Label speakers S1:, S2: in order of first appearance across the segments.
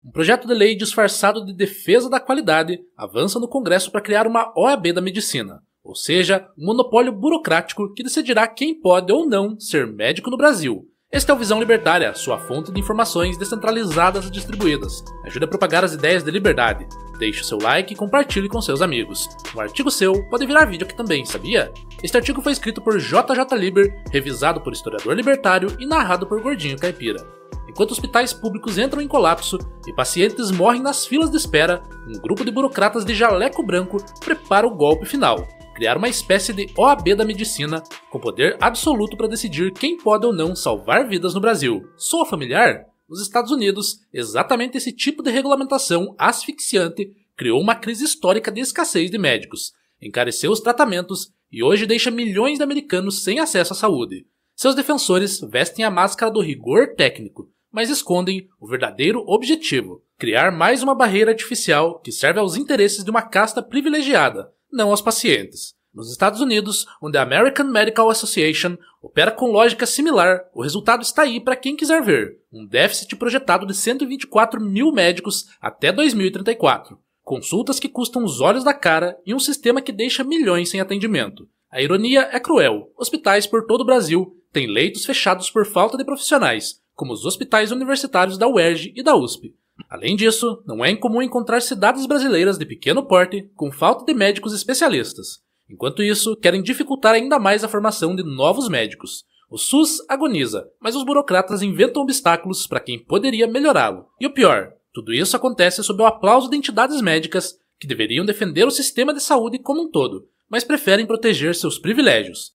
S1: Um projeto de lei disfarçado de defesa da qualidade avança no Congresso para criar uma OAB da medicina, ou seja, um monopólio burocrático que decidirá quem pode ou não ser médico no Brasil. Este é o Visão Libertária, sua fonte de informações descentralizadas e distribuídas. Ajude a propagar as ideias de liberdade. Deixe o seu like e compartilhe com seus amigos. Um artigo seu pode virar vídeo aqui também, sabia? Este artigo foi escrito por JJ Liber, revisado por historiador libertário e narrado por Gordinho Caipira. Enquanto hospitais públicos entram em colapso e pacientes morrem nas filas de espera, um grupo de burocratas de jaleco branco prepara o golpe final. Criar uma espécie de OAB da medicina, com poder absoluto para decidir quem pode ou não salvar vidas no Brasil. Soa familiar? Nos Estados Unidos, exatamente esse tipo de regulamentação asfixiante criou uma crise histórica de escassez de médicos, encareceu os tratamentos e hoje deixa milhões de americanos sem acesso à saúde. Seus defensores vestem a máscara do rigor técnico, mas escondem o verdadeiro objetivo: criar mais uma barreira artificial que serve aos interesses de uma casta privilegiada, não aos pacientes. Nos Estados Unidos, onde a American Medical Association opera com lógica similar, o resultado está aí para quem quiser ver: um déficit projetado de 124 mil médicos até 2034, consultas que custam os olhos da cara e um sistema que deixa milhões sem atendimento. A ironia é cruel: hospitais por todo o Brasil têm leitos fechados por falta de profissionais, como os hospitais universitários da UERJ e da USP. Além disso, não é incomum encontrar cidades brasileiras de pequeno porte com falta de médicos especialistas. Enquanto isso, querem dificultar ainda mais a formação de novos médicos. O SUS agoniza, mas os burocratas inventam obstáculos para quem poderia melhorá-lo. E o pior, tudo isso acontece sob o aplauso de entidades médicas que deveriam defender o sistema de saúde como um todo, mas preferem proteger seus privilégios.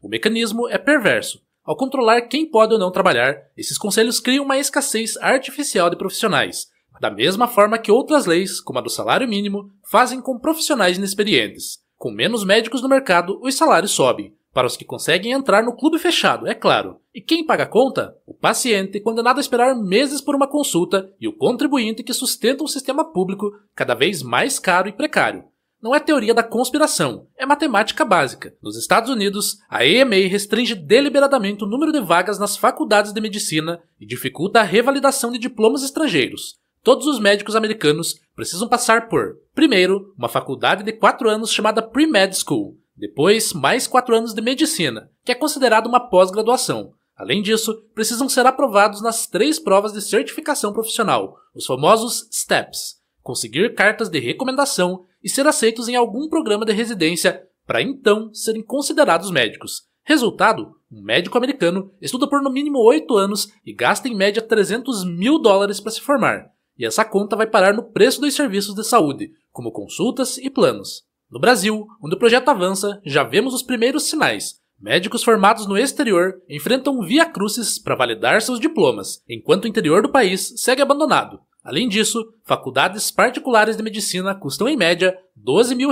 S1: O mecanismo é perverso. Ao controlar quem pode ou não trabalhar, esses conselhos criam uma escassez artificial de profissionais, da mesma forma que outras leis, como a do salário mínimo, fazem com profissionais inexperientes. Com menos médicos no mercado, os salários sobem, para os que conseguem entrar no clube fechado, é claro. E quem paga a conta? O paciente, condenado a esperar meses por uma consulta, e o contribuinte que sustenta um sistema público cada vez mais caro e precário. Não é teoria da conspiração, é matemática básica. Nos Estados Unidos, a AMA restringe deliberadamente o número de vagas nas faculdades de medicina e dificulta a revalidação de diplomas estrangeiros. Todos os médicos americanos precisam passar por, primeiro, uma faculdade de 4 anos chamada Pre-Med School, depois mais 4 anos de medicina, que é considerado uma pós-graduação. Além disso, precisam ser aprovados nas 3 provas de certificação profissional, os famosos STEPS, conseguir cartas de recomendação e ser aceitos em algum programa de residência para então serem considerados médicos. Resultado: um médico americano estuda por no mínimo 8 anos e gasta em média $300 mil para se formar. E essa conta vai parar no preço dos serviços de saúde, como consultas e planos. No Brasil, onde o projeto avança, já vemos os primeiros sinais. Médicos formados no exterior enfrentam via-crucis para validar seus diplomas, enquanto o interior do país segue abandonado. Além disso, faculdades particulares de medicina custam em média R$12 mil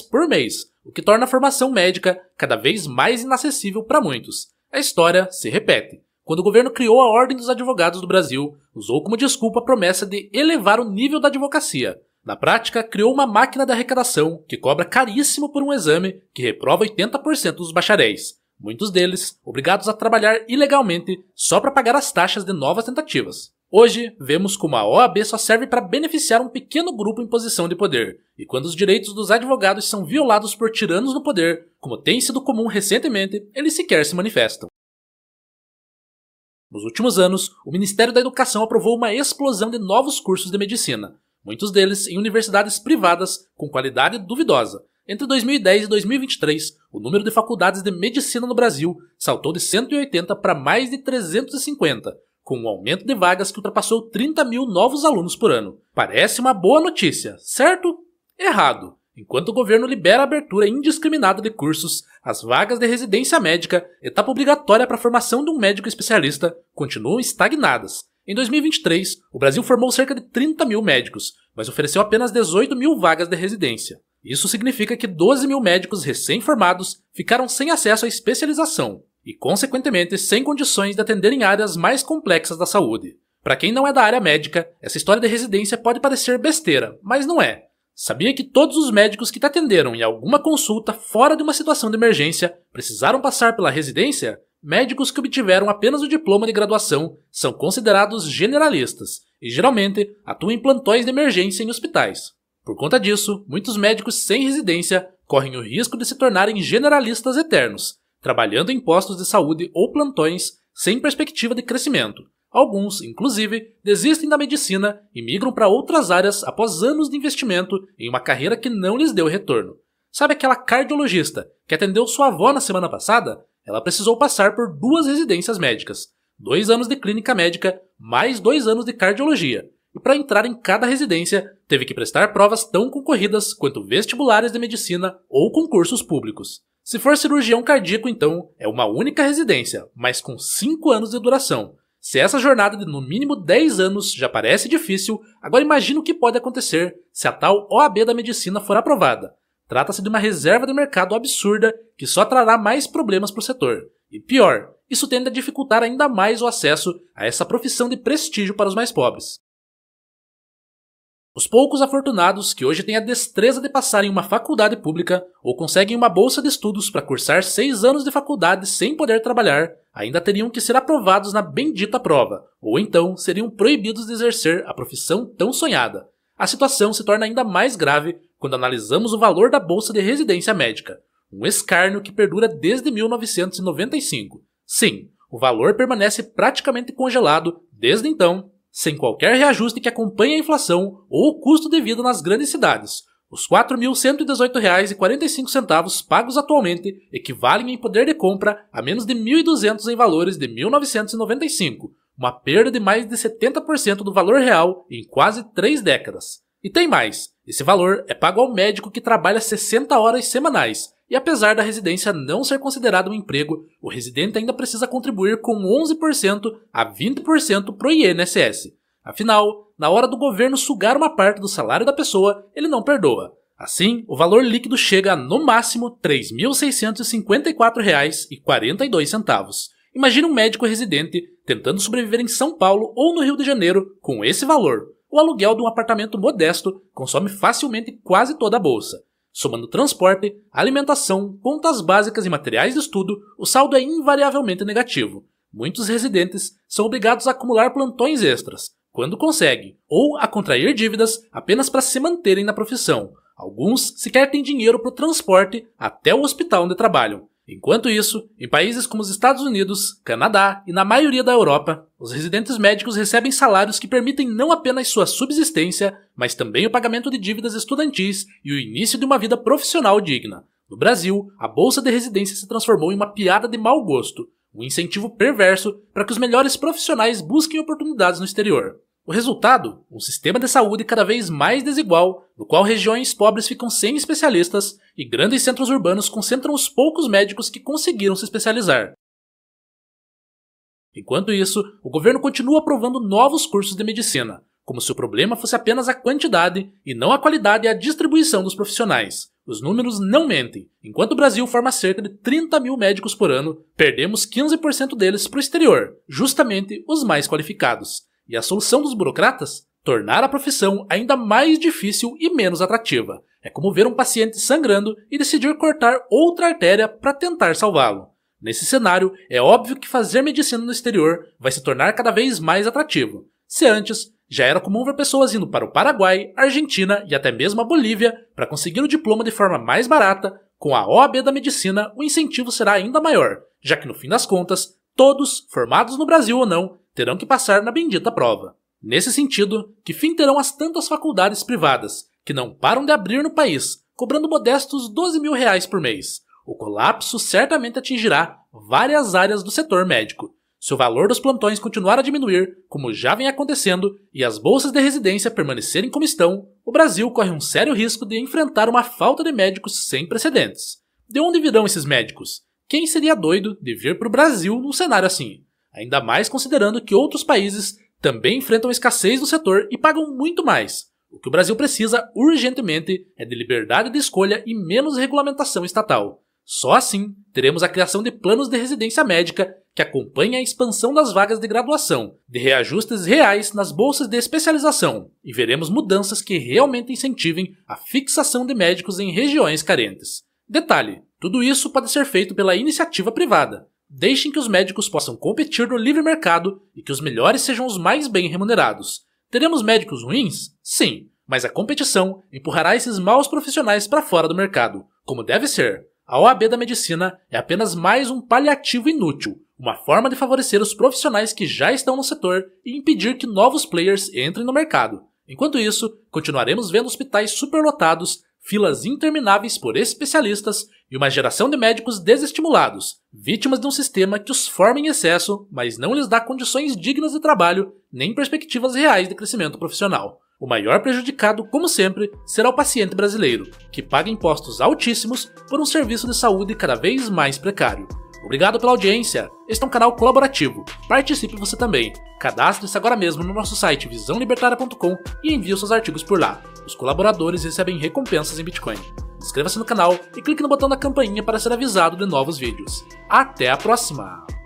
S1: por mês, o que torna a formação médica cada vez mais inacessível para muitos. A história se repete. Quando o governo criou a Ordem dos Advogados do Brasil, usou como desculpa a promessa de elevar o nível da advocacia. Na prática, criou uma máquina de arrecadação que cobra caríssimo por um exame que reprova 80% dos bacharéis, muitos deles obrigados a trabalhar ilegalmente só para pagar as taxas de novas tentativas. Hoje, vemos como a OAB só serve para beneficiar um pequeno grupo em posição de poder, e quando os direitos dos advogados são violados por tiranos no poder, como tem sido comum recentemente, eles sequer se manifestam. Nos últimos anos, o Ministério da Educação aprovou uma explosão de novos cursos de medicina, muitos deles em universidades privadas com qualidade duvidosa. Entre 2010 e 2023, o número de faculdades de medicina no Brasil saltou de 180 para mais de 350, com um aumento de vagas que ultrapassou 30 mil novos alunos por ano. Parece uma boa notícia, certo? Errado. Enquanto o governo libera a abertura indiscriminada de cursos, as vagas de residência médica, etapa obrigatória para a formação de um médico especialista, continuam estagnadas. Em 2023, o Brasil formou cerca de 30 mil médicos, mas ofereceu apenas 18 mil vagas de residência. Isso significa que 12 mil médicos recém-formados ficaram sem acesso à especialização e, consequentemente, sem condições de atender em áreas mais complexas da saúde. Para quem não é da área médica, essa história de residência pode parecer besteira, mas não é. Sabia que todos os médicos que te atenderam em alguma consulta fora de uma situação de emergência precisaram passar pela residência? médicos que obtiveram apenas o diploma de graduação são considerados generalistas e geralmente atuam em plantões de emergência em hospitais. Por conta disso, muitos médicos sem residência correm o risco de se tornarem generalistas eternos, trabalhando em postos de saúde ou plantões sem perspectiva de crescimento. Alguns, inclusive, desistem da medicina e migram para outras áreas após anos de investimento em uma carreira que não lhes deu retorno. Sabe aquela cardiologista que atendeu sua avó na semana passada? Ela precisou passar por 2 residências médicas, 2 anos de clínica médica, mais 2 anos de cardiologia. E para entrar em cada residência, teve que prestar provas tão concorridas quanto vestibulares de medicina ou concursos públicos. Se for cirurgião cardíaco, então, é uma única residência, mas com 5 anos de duração. Se essa jornada de no mínimo 10 anos já parece difícil, agora imagina o que pode acontecer se a tal OAB da medicina for aprovada. Trata-se de uma reserva de mercado absurda que só trará mais problemas para o setor. E pior, isso tende a dificultar ainda mais o acesso a essa profissão de prestígio para os mais pobres. Os poucos afortunados que hoje têm a destreza de passar em uma faculdade pública ou conseguem uma bolsa de estudos para cursar 6 anos de faculdade sem poder trabalhar, ainda teriam que ser aprovados na bendita prova, ou então seriam proibidos de exercer a profissão tão sonhada. A situação se torna ainda mais grave quando analisamos o valor da bolsa de residência médica, um escárnio que perdura desde 1995. Sim, o valor permanece praticamente congelado desde então, sem qualquer reajuste que acompanhe a inflação ou o custo de vida nas grandes cidades. Os R$ 4.118,45 pagos atualmente equivalem em poder de compra a menos de 1.200 em valores de 1995, uma perda de mais de 70% do valor real em quase 3 décadas. E tem mais, esse valor é pago ao médico que trabalha 60 horas semanais, e apesar da residência não ser considerada um emprego, o residente ainda precisa contribuir com 11% a 20% para o INSS. Afinal, na hora do governo sugar uma parte do salário da pessoa, ele não perdoa. Assim, o valor líquido chega a, no máximo, R$ 3.654,42. Imagine um médico residente tentando sobreviver em São Paulo ou no Rio de Janeiro com esse valor. O aluguel de um apartamento modesto consome facilmente quase toda a bolsa. Somando transporte, alimentação, contas básicas e materiais de estudo, o saldo é invariavelmente negativo. Muitos residentes são obrigados a acumular plantões extras, quando conseguem, ou a contrair dívidas apenas para se manterem na profissão. Alguns sequer têm dinheiro para o transporte até o hospital onde trabalham. Enquanto isso, em países como os Estados Unidos, Canadá e na maioria da Europa, os residentes médicos recebem salários que permitem não apenas sua subsistência, mas também o pagamento de dívidas estudantis e o início de uma vida profissional digna. No Brasil, a bolsa de residência se transformou em uma piada de mau gosto, um incentivo perverso para que os melhores profissionais busquem oportunidades no exterior. O resultado? Um sistema de saúde cada vez mais desigual, no qual regiões pobres ficam sem especialistas e grandes centros urbanos concentram os poucos médicos que conseguiram se especializar. Enquanto isso, o governo continua aprovando novos cursos de medicina, como se o problema fosse apenas a quantidade e não a qualidade e a distribuição dos profissionais. Os números não mentem. Enquanto o Brasil forma cerca de 30 mil médicos por ano, perdemos 15% deles para o exterior, justamente os mais qualificados. E a solução dos burocratas? Tornar a profissão ainda mais difícil e menos atrativa. É como ver um paciente sangrando e decidir cortar outra artéria para tentar salvá-lo. Nesse cenário, é óbvio que fazer medicina no exterior vai se tornar cada vez mais atrativo. Se antes, já era comum ver pessoas indo para o Paraguai, Argentina e até mesmo a Bolívia para conseguir o diploma de forma mais barata, com a OAB da medicina o incentivo será ainda maior, já que no fim das contas, todos, formados no Brasil ou não, terão que passar na bendita prova. Nesse sentido, que fim terão as tantas faculdades privadas, que não param de abrir no país, cobrando modestos R$ 12.000 por mês? O colapso certamente atingirá várias áreas do setor médico. Se o valor dos plantões continuar a diminuir, como já vem acontecendo, e as bolsas de residência permanecerem como estão, o Brasil corre um sério risco de enfrentar uma falta de médicos sem precedentes. De onde virão esses médicos? Quem seria doido de vir para o Brasil num cenário assim? Ainda mais considerando que outros países também enfrentam escassez do setor e pagam muito mais. O que o Brasil precisa urgentemente é de liberdade de escolha e menos regulamentação estatal. Só assim teremos a criação de planos de residência médica que acompanhem a expansão das vagas de graduação, de reajustes reais nas bolsas de especialização e veremos mudanças que realmente incentivem a fixação de médicos em regiões carentes. Detalhe, tudo isso pode ser feito pela iniciativa privada. Deixem que os médicos possam competir no livre mercado e que os melhores sejam os mais bem remunerados. Teremos médicos ruins? Sim, mas a competição empurrará esses maus profissionais para fora do mercado, como deve ser. A OAB da Medicina é apenas mais um paliativo inútil, uma forma de favorecer os profissionais que já estão no setor e impedir que novos players entrem no mercado. Enquanto isso, continuaremos vendo hospitais superlotados, filas intermináveis por especialistas e uma geração de médicos desestimulados, vítimas de um sistema que os forma em excesso, mas não lhes dá condições dignas de trabalho nem perspectivas reais de crescimento profissional. O maior prejudicado, como sempre, será o paciente brasileiro, que paga impostos altíssimos por um serviço de saúde cada vez mais precário. Obrigado pela audiência. Este é um canal colaborativo. Participe você também. Cadastre-se agora mesmo no nosso site visãolibertaria.com e envie os seus artigos por lá. Os colaboradores recebem recompensas em Bitcoin. Inscreva-se no canal e clique no botão da campainha para ser avisado de novos vídeos. Até a próxima!